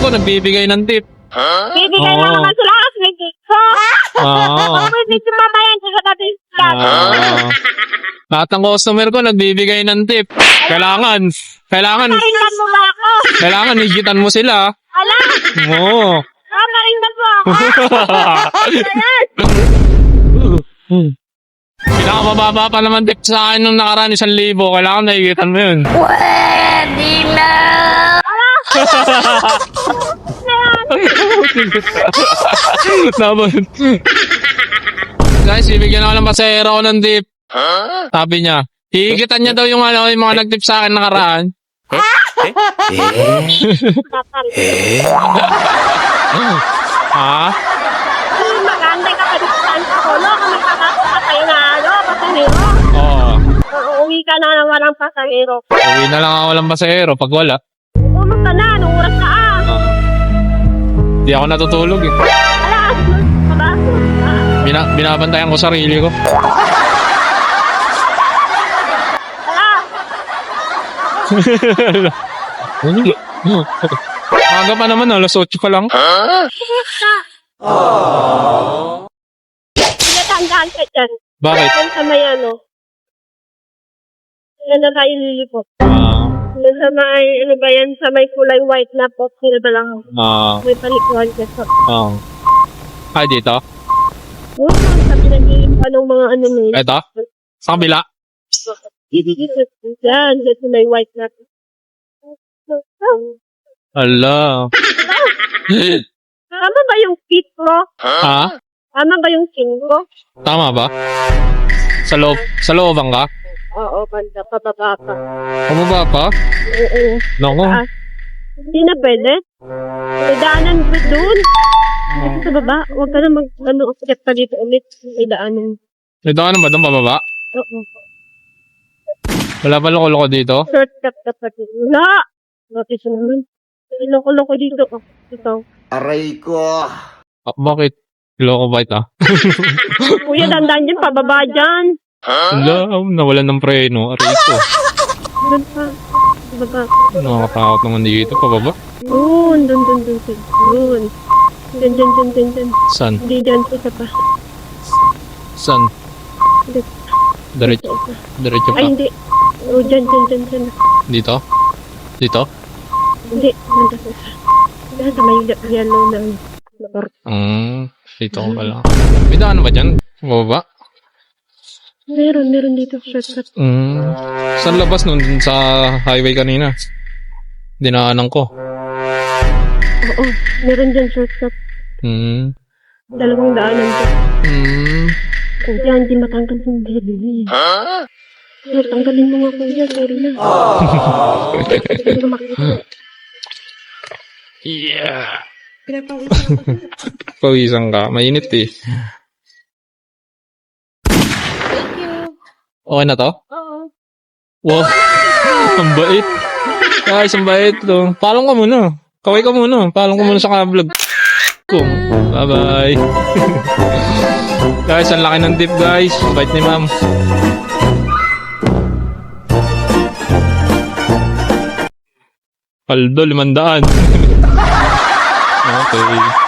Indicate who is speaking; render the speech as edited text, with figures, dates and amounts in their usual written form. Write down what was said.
Speaker 1: ko, nagbibigay ng tip.
Speaker 2: Bibigay lang naman sila kasi may cake ko.
Speaker 1: Ah.
Speaker 2: Kung may tip mamaya, hindi ko natin sila.
Speaker 1: Lahat ng customer ko, nagbibigay ng tip. Kailangan,
Speaker 2: Kaindan mo ba ako?
Speaker 1: kailangan higitan mo sila.
Speaker 2: Ala,
Speaker 1: Oo.
Speaker 2: kaindan mo ako.
Speaker 1: Pinakamababa pa naman tip sa akin nung nakaraan 1,000. Kailangan nahigitan mo yun.
Speaker 3: Pwede na!
Speaker 1: Tapos, guys, bibigyan ako ng pasahero ko ng tip. Sabi niya, higitan niya daw yung mga nag-tip sa akin nakaraan. Ha?
Speaker 2: Maganda ka pa dito sa Antipolo. Kung may papasok ka tayo na pasahero.
Speaker 1: Oo.
Speaker 2: Uuwi ka na walang pasahero.
Speaker 1: Uwi na lang ako walang pasahero pag wala.
Speaker 2: Tulog ka na, anong oras ka
Speaker 1: Hindi ako natutulog eh.
Speaker 2: Alas, kabasok.
Speaker 1: Binabantayan ko sarili ko. Aga pa naman, alas 8 pa lang.
Speaker 2: Pinatandaan ka dyan.
Speaker 1: Bakit?
Speaker 2: Yan sa may ano. Yan na tayo lilipot. Yan sa may, ano ba yan, sa may kulay white na po. Sila ba lang? May palikuan ka sa.
Speaker 1: Ay, dito?
Speaker 2: Oo, sa pinag-iipan ng mga ano nila.
Speaker 1: Eto? Sa kabila?
Speaker 2: Yan, sa may white na.
Speaker 1: Ala.
Speaker 2: Tama ba yung feet ko?
Speaker 1: Ha?
Speaker 2: Tama ba yung chin ko?
Speaker 1: Tama ba? Sa looban ka?
Speaker 2: Oo, banda, pababa ka.
Speaker 1: Pababa pa?
Speaker 2: Oo.
Speaker 1: Nako.
Speaker 2: Hindi na pwede. May daanan ba doon? Dito sa baba, huwag ka na mag-ulit pa dito ulit. May daanan.
Speaker 1: May daanan ba doon pababa?
Speaker 2: Oo.
Speaker 1: Wala pa loko-loko dito?
Speaker 2: Shortcut ka pa dito. Wala! Notice naman. Loko-loko dito. Ito.
Speaker 3: Aray ko!
Speaker 1: Bakit? Loko ba ito?
Speaker 2: Kuya, dandan dyan, pababa dyan.
Speaker 1: Wala, nawalan ng preno. Aray ko.
Speaker 2: Doon pa. Baba.
Speaker 1: Nakakatakot naman dito, pababa.
Speaker 2: Doon. Doon. Dyan.
Speaker 1: San?
Speaker 2: Hindi dyan, isa pa.
Speaker 1: San?
Speaker 2: Dito.
Speaker 1: Diretso. Diretso pa.
Speaker 2: Ay, hindi. O, dyan.
Speaker 1: Dito? Dito?
Speaker 2: Hindi. Nandun sa isa. Dahil sa may yellow na lugar.
Speaker 1: Dito ko pala. May daan ba dyan? Baba?
Speaker 2: Meron dito. Shortcut.
Speaker 1: Saan labas nun? Dun sa highway kanina? Dinaanan ko.
Speaker 2: Oo. Meron dyan shortcut.
Speaker 1: 2
Speaker 2: daanan dyan. Kuya, hindi matanggal yung baby. Sir, tanggalin mo nga kuya. Sorry na. Hindi ko makikita.
Speaker 1: Yeah. Pawisan ka. Mainit eh.
Speaker 2: Thank you.
Speaker 1: Okay na to?
Speaker 2: Oo.
Speaker 1: Wow. Ang bait. Guys, ang bait to. Palong ka muna. Kaway ka muna. Palong ka muna sa ka-vlog. Bye-bye. Guys, ang laki ng tip guys. Bait ni ma'am. Paldo, 500. Okay.